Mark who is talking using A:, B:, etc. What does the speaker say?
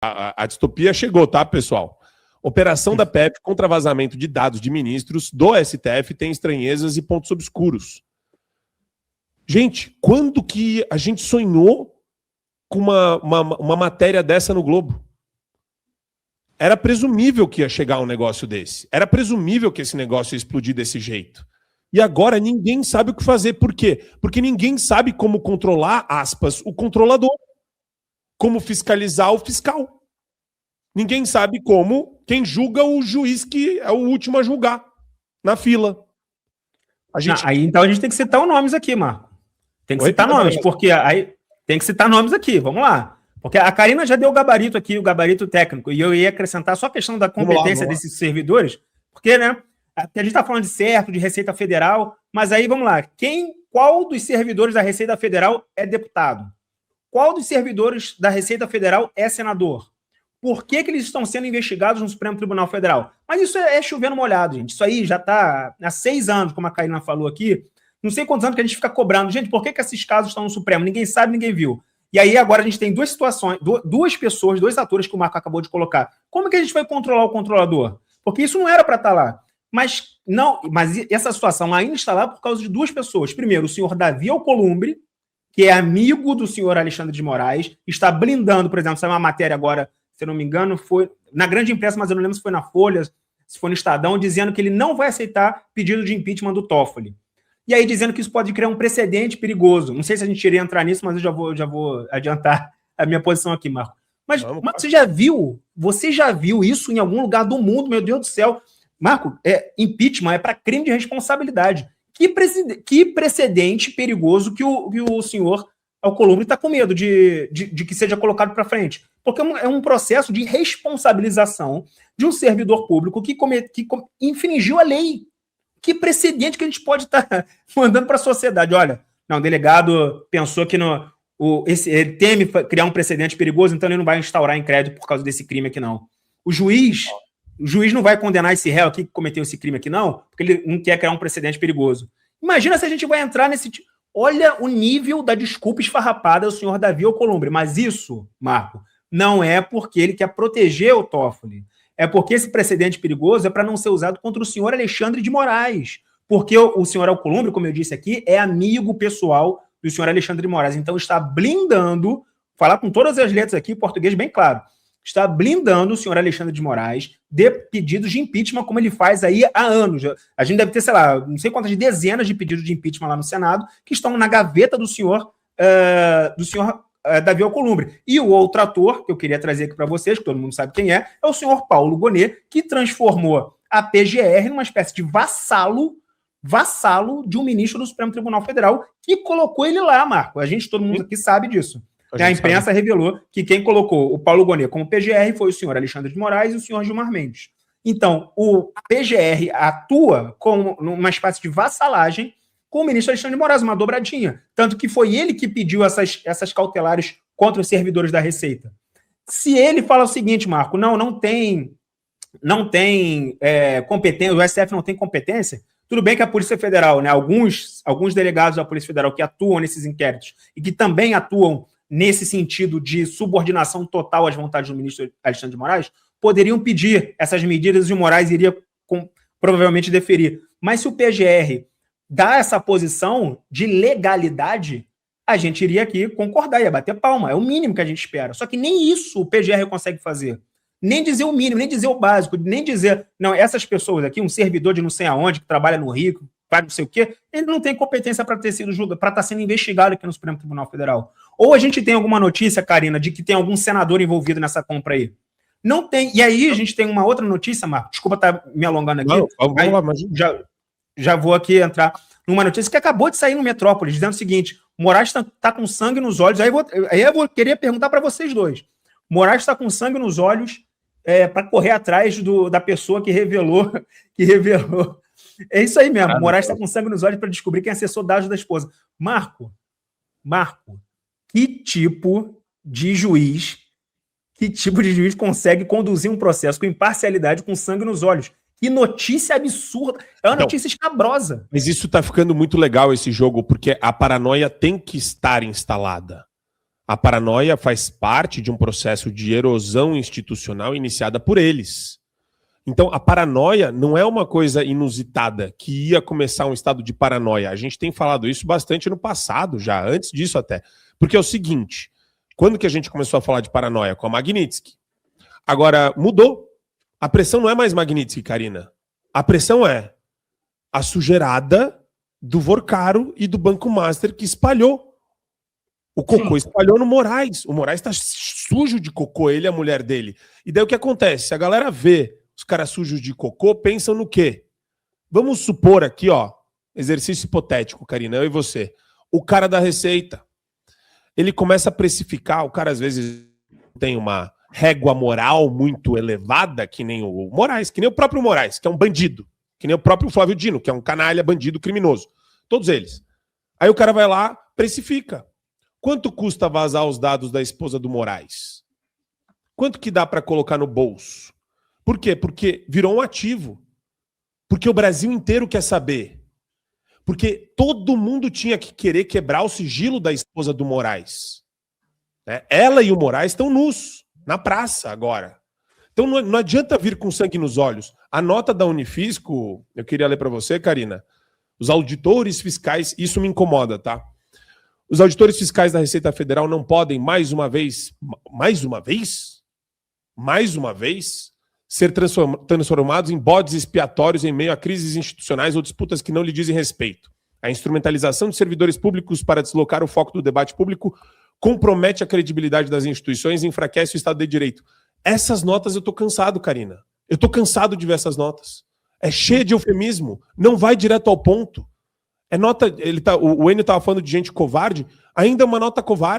A: A distopia chegou, tá, pessoal? Operação da PF contra vazamento de dados de ministros do STF tem estranhezas e pontos obscuros. Gente, quando que a gente sonhou com uma matéria dessa no Globo? Era presumível que ia chegar um negócio desse. Era presumível que esse negócio ia explodir desse jeito. E agora ninguém sabe o que fazer. Por quê? Porque ninguém sabe como controlar, aspas, o controlador. Como fiscalizar o fiscal. Ninguém sabe como quem julga o juiz que é o último a julgar na fila.
B: Então a gente tem que citar os nomes aqui, Marco. Tem que citar nomes, porque aí tem que citar nomes aqui, vamos lá. Porque a Karina já deu o gabarito aqui, o gabarito técnico, e eu ia acrescentar só a questão da competência desses servidores, porque, né, a gente está falando de certo, de Receita Federal, mas aí vamos lá, qual dos servidores da Receita Federal é deputado? Qual dos servidores da Receita Federal é senador? Por que eles estão sendo investigados no Supremo Tribunal Federal? Mas isso é chovendo molhado, gente. Isso aí já está há 6 anos, como a Karina falou aqui. Não sei quantos anos que a gente fica cobrando. Gente, por que esses casos estão no Supremo? Ninguém sabe, ninguém viu. E aí agora a gente tem duas situações, duas pessoas, dois atores que o Marco acabou de colocar. Como que a gente vai controlar o controlador? Porque isso não era para estar lá. Mas essa situação ainda está lá por causa de duas pessoas. Primeiro, o senhor Davi Alcolumbre, que é amigo do senhor Alexandre de Moraes, está blindando, por exemplo, saiu uma matéria agora, se eu não me engano, foi na grande imprensa, mas eu não lembro se foi na Folha, se foi no Estadão, dizendo que ele não vai aceitar pedido de impeachment do Toffoli. E aí dizendo que isso pode criar um precedente perigoso. Não sei se a gente iria entrar nisso, mas eu já vou adiantar a minha posição aqui, Marco. Mas você já viu isso em algum lugar do mundo, meu Deus do céu? Marco, impeachment é para crime de responsabilidade. Que precedente perigoso que o senhor Alcolumbre está com medo de que seja colocado para frente. Porque é um processo de responsabilização de um servidor público que infringiu a lei. Que precedente que a gente pode estar mandando para a sociedade? Olha, o delegado pensou que ele teme criar um precedente perigoso, então ele não vai instaurar em crédito por causa desse crime aqui, não. O juiz não vai condenar esse réu aqui que cometeu esse crime aqui, não, porque ele não quer criar um precedente perigoso. Imagina se a gente vai entrar nesse... Olha o nível da desculpa esfarrapada do senhor Davi Alcolumbre. Mas isso, Marco, não é porque ele quer proteger o Toffoli. É porque esse precedente perigoso é para não ser usado contra o senhor Alexandre de Moraes. Porque o senhor Alcolumbre, como eu disse aqui, é amigo pessoal do senhor Alexandre de Moraes. Então está blindando, falar com todas as letras aqui, em português bem claro, está blindando o senhor Alexandre de Moraes de pedidos de impeachment, como ele faz aí há anos. A gente deve ter, sei lá, não sei quantas dezenas de pedidos de impeachment lá no Senado, que estão na gaveta do senhor Davi Alcolumbre. E o outro ator, que eu queria trazer aqui para vocês, que todo mundo sabe quem é o senhor Paulo Gonet, que transformou a PGR numa espécie de vassalo de um ministro do Supremo Tribunal Federal, que colocou ele lá, Marco. Todo mundo aqui sabe disso. A imprensa revelou que quem colocou o Paulo Gonet como PGR foi o senhor Alexandre de Moraes e o senhor Gilmar Mendes. Então, o PGR atua como uma espécie de vassalagem com o ministro Alexandre de Moraes, uma dobradinha. Tanto que foi ele que pediu essas cautelares contra os servidores da Receita. Se ele fala o seguinte, Marco, não tem competência, o STF não tem competência, tudo bem que a Polícia Federal, né, alguns delegados da Polícia Federal que atuam nesses inquéritos e que também atuam nesse sentido de subordinação total às vontades do ministro Alexandre de Moraes, poderiam pedir essas medidas e o Moraes iria provavelmente deferir. Mas se o PGR dá essa posição de legalidade, a gente iria aqui concordar, ia bater palma. É o mínimo que a gente espera. Só que nem isso o PGR consegue fazer. Nem dizer o mínimo, nem dizer o básico, nem dizer, não, essas pessoas aqui, um servidor de não sei aonde, que trabalha no Rio, faz não sei o quê, ele não tem competência para ter sido julgado, para estar sendo investigado aqui no Supremo Tribunal Federal. Ou a gente tem alguma notícia, Karina, de que tem algum senador envolvido nessa compra aí? Não tem. E aí a gente tem uma outra notícia, Marco, desculpa estar me alongando aqui, vamos lá, mas já vou aqui entrar numa notícia que acabou de sair no Metrópolis, dizendo o seguinte, Moraes está com sangue nos olhos, aí eu vou querer perguntar para vocês dois, Moraes está com sangue nos olhos para correr atrás da pessoa que revelou. É isso aí mesmo, Moraes está com sangue nos olhos para descobrir quem acessou dados da esposa. Marco, que tipo de juiz consegue conduzir um processo com imparcialidade, com sangue nos olhos? Que notícia absurda. É uma notícia escabrosa.
A: Mas isso tá ficando muito legal, esse jogo, porque a paranoia tem que estar instalada. A paranoia faz parte de um processo de erosão institucional iniciada por eles. Então, a paranoia não é uma coisa inusitada, que ia começar um estado de paranoia. A gente tem falado isso bastante no passado já, antes disso até. Porque é o seguinte, quando que a gente começou a falar de paranoia? Com a Magnitsky. Agora, mudou. A pressão não é mais Magnitsky, Karina. A pressão é a sujeirada do Vorcaro e do Banco Master que espalhou. O cocô espalhou no Moraes. O Moraes tá sujo de cocô, ele e a mulher dele. E daí o que acontece? Se a galera vê os caras sujos de cocô, pensam no quê? Vamos supor aqui, ó, exercício hipotético, Karina, eu e você. O cara da Receita, ele começa a precificar, o cara às vezes tem uma régua moral muito elevada, que nem o Moraes, que nem o próprio Moraes, que é um bandido, que nem o próprio Flávio Dino, que é um canalha, bandido, criminoso. Todos eles. Aí o cara vai lá, precifica. Quanto custa vazar os dados da esposa do Moraes? Quanto que dá para colocar no bolso? Por quê? Porque virou um ativo. Porque o Brasil inteiro quer saber. Porque todo mundo tinha que querer quebrar o sigilo da esposa do Moraes. Ela e o Moraes estão nus, na praça agora. Então não adianta vir com sangue nos olhos. A nota da Unifisco, eu queria ler para você, Karina. Os auditores fiscais, isso me incomoda, tá? Os auditores fiscais da Receita Federal não podem, mais uma vez, ser transformados em bodes expiatórios em meio a crises institucionais ou disputas que não lhe dizem respeito. A instrumentalização de servidores públicos para deslocar o foco do debate público compromete a credibilidade das instituições e enfraquece o Estado de Direito. Essas notas eu tô cansado, Karina. Eu tô cansado de ver essas notas. É cheia de eufemismo, não vai direto ao ponto. É nota, o Enio estava falando de gente covarde, ainda é uma nota covarde.